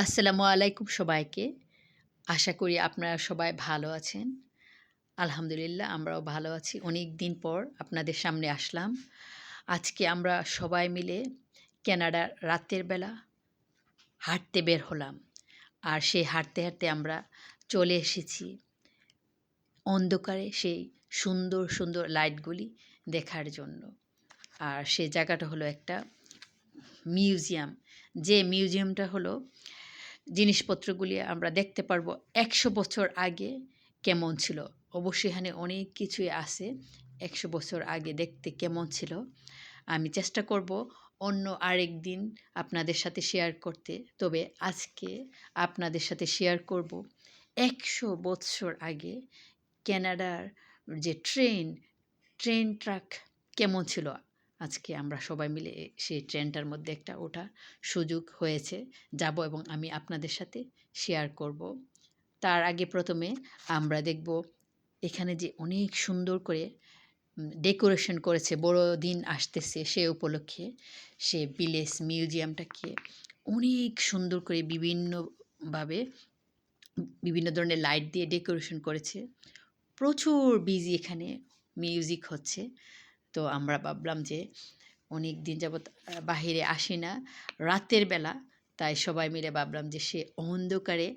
আসসালামু আলাইকুম সবাইকে। আশা করি আপনারা সবাই ভালো আছেন। আলহামদুলিল্লাহ আমরাও ভালো আছি। অনেক দিন পর আপনাদের সামনে আসলাম। আজকে আমরা সবাই মিলে কানাডার রাতের বেলা হাঁটতে বের হলাম। আর সেই হাঁটতে, হাঁটতে আমরা চলে এসেছি অন্ধকারে সেই সুন্দর, সুন্দর লাইটগুলি দেখার জন্য। আর সেই জায়গাটা হলো একটা মিউজিয়াম। যে মিউজিয়ামটা হলো জিনিসপত্রগুলি আমরা দেখতে পারবো ১০০ বছর আগে কেমন ছিল। অবশ্যই এখানে অনেক কিছুই আছে ১০০ বছর আগে দেখতে কেমন ছিল। আমি চেষ্টা করব অন্য আরেক দিন আপনাদের সাথে শেয়ার করতে। তবে আজকে আপনাদের সাথে শেয়ার করব ১০০ বৎসর আগে কানাডার যে ট্রেন ট্রাক কেমন ছিল। আজকে আমরা সবাই মিলে সেই ট্রেনটার মধ্যে একটা ওঠার সুযোগ হয়েছে। যাব এবং আমি আপনাদের সাথে শেয়ার করব। তার আগে প্রথমে আমরা দেখব এখানে যে অনেক সুন্দর করে ডেকোরেশন করেছে বড়দিন আসতেছে সে উপলক্ষে। সে ভিলেজ মিউজিয়ামটাকে অনেক সুন্দর করে বিভিন্নভাবে বিভিন্ন ধরনের লাইট দিয়ে ডেকোরেশন করেছে। প্রচুর বিজি এখানে মিউজিক হচ্ছে। তো আমরা ভাবলাম যে অনেক দিন যাবৎ বাহিরে আসি না, রাতের বেলা, তাই সবাই মিলে ভাবলাম যে সে অন্ধকারে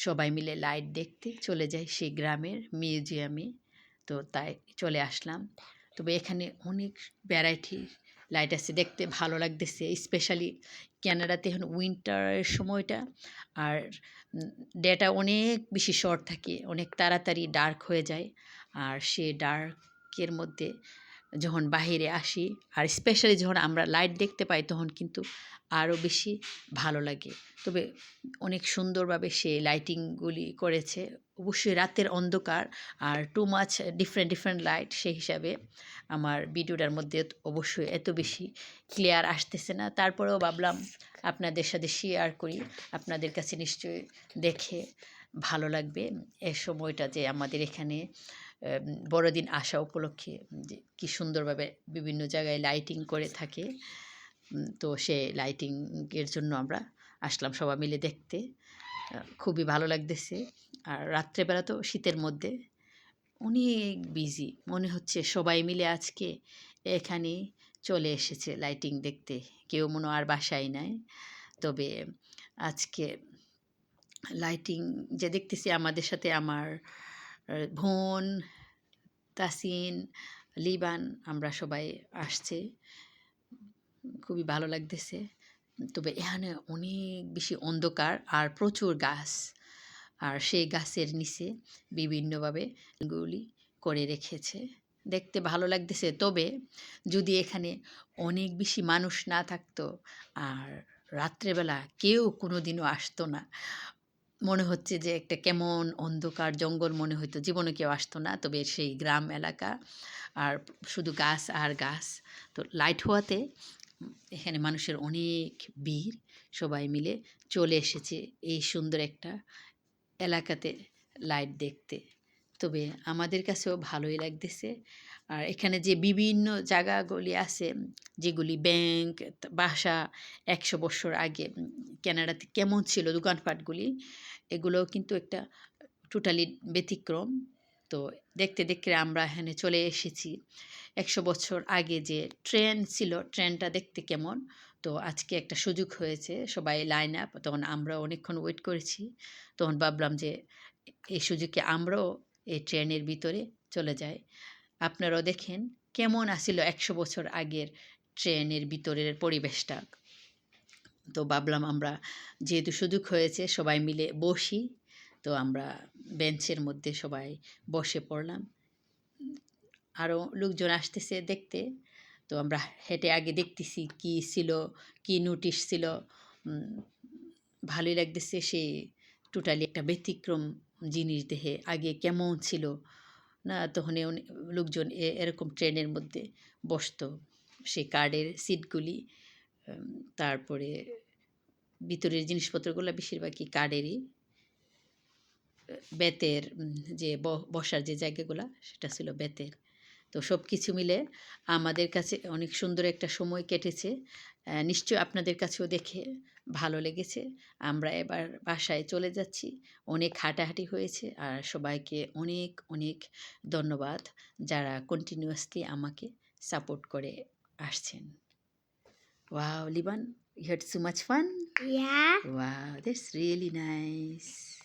সবাই মিলে লাইট দেখতে চলে যাই সেই গ্রামের মিউজিয়ামে। তো তাই চলে আসলাম। তবে এখানে অনেক ভ্যারাইটি লাইট আছে, দেখতে ভালো লাগতেছে। স্পেশালি কানাডাতে এখন উইন্টারের সময়টা, আর ডেটা অনেক বেশি শর্ট থাকে, অনেক তাড়াতাড়ি ডার্ক হয়ে যায়। আর সে ডার্কের মধ্যে যখন বাহিরে আসি আর স্পেশালি যখন আমরা লাইট দেখতে পাই তখন কিন্তু আরও বেশি ভালো লাগে। তবে অনেক সুন্দরভাবে সে লাইটিংগুলি করেছে। অবশ্যই রাতের অন্ধকার আর টু মাচ ডিফারেন্ট লাইট, সেই হিসাবে আমার ভিডিওটার মধ্যে অবশ্যই এত বেশি ক্লিয়ার আসতেছে না। তারপরেও ভাবলাম আপনাদের সাথে শেয়ার করি, আপনাদের কাছে নিশ্চয়ই দেখে ভালো লাগবে। এ সময়টা যে আমাদের এখানে বড়দিন আসা উপলক্ষে যে কী সুন্দরভাবে বিভিন্ন জায়গায় লাইটিং করে থাকে। তো সে লাইটিংয়ের জন্য আমরা আসলাম সবাই মিলে দেখতে। খুবই ভালো লাগতেছে। আর রাত্রেবেলা তো শীতের মধ্যে অনেক বিজি, মনে হচ্ছে সবাই মিলে আজকে এখানে চলে এসেছে লাইটিং দেখতে। কেউ মনে আর বাসায় নাই। তবে আজকে লাইটিং যে দেখতেছি আমাদের সাথে আমার বোন, তাসিন, লিবান, আমরা সবাই আসছে। খুবই ভালো লাগতেছে। তবে এখানে অনেক বেশি অন্ধকার আর প্রচুর গাছ। আর সেই গাছের নিচে বিভিন্নভাবে গুলি করে রেখেছে। দেখতে ভালো লাগতেছে। তবে যদি এখানে অনেক বেশি মানুষ না থাকতো আর রাত্রেবেলা কেউ কোনো দিনও আসতো না, মনে হচ্ছে যে একটা কেমন অন্ধকার জঙ্গল মনে হইতো, জীবনে কেউ আসতো না। তবে সেই গ্রাম এলাকা আর শুধু গাছ আর গাছ। তো লাইট হওয়াতে এখানে মানুষের অনেক ভিড়, সবাই মিলে চলে এসেছে এই সুন্দর একটা এলাকাতে লাইট দেখতে। তবে আমাদের কাছেও ভালোই লাগতেছে। আর এখানে যে বিভিন্ন জায়গাগুলি আছে, যেগুলি ব্যাংক, বাসা ১০০ বছর আগে কানাডাতে কেমন ছিল দোকানপাটগুলি, এগুলোও কিন্তু একটা টোটালি ব্যতিক্রম। তো দেখতে, দেখতে আমরা এখানে চলে এসেছি ১০০ বছর আগে যে ট্রেন ছিল, ট্রেনটা দেখতে কেমন। তো আজকে একটা সুযোগ হয়েছে, সবাই লাইন আপ, তখন আমরা অনেকক্ষণ ওয়েট করেছি। তখন ভাবলাম যে এই সুযোগে আমরাও এই ট্রেনের ভিতরে চলে যাই। আপনারাও দেখেন কেমন আছিল ১০০ বছর আগের ট্রেনের ভিতরের পরিবেশটা। তো ভাবলাম আমরা যেহেতু সুযোগ হয়েছে সবাই মিলে বসি। তো আমরা বেঞ্চের মধ্যে সবাই বসে পড়লাম। আরও লোকজন আসতেছে দেখতে। তো আমরা হেঁটে আগে দেখতেছি কী ছিল, কী নোটিশ ছিল। ভালোই লাগতেছে। সেই টোটালি একটা ব্যতিক্রম জিনিস দেখে। আগে কেমন ছিল না, তখন লোকজন এরকম ট্রেনের মধ্যে বসতো। সেই কার্ডের সিটগুলি, তারপরে ভিতরের জিনিসপত্রগুলো বেশিরভাগই কার্ডেরই। বেতের যে বসার যে জায়গাগুলো সেটা ছিল বেতের। তো সব কিছু মিলে আমাদের কাছে অনেক সুন্দর একটা সময় কেটেছে। নিশ্চয়ই আপনাদের কাছেও দেখে ভালো লেগেছে। আমরা এবার বাসায় চলে যাচ্ছি। অনেক হাঁটাহাঁটি হয়েছে। আর সবাইকে অনেক, অনেক ধন্যবাদ যারা কন্টিনিউয়াসলি আমাকে সাপোর্ট করে আসছেন। Wow, Liban, you had so much fun? Yeah. Wow, that's really nice.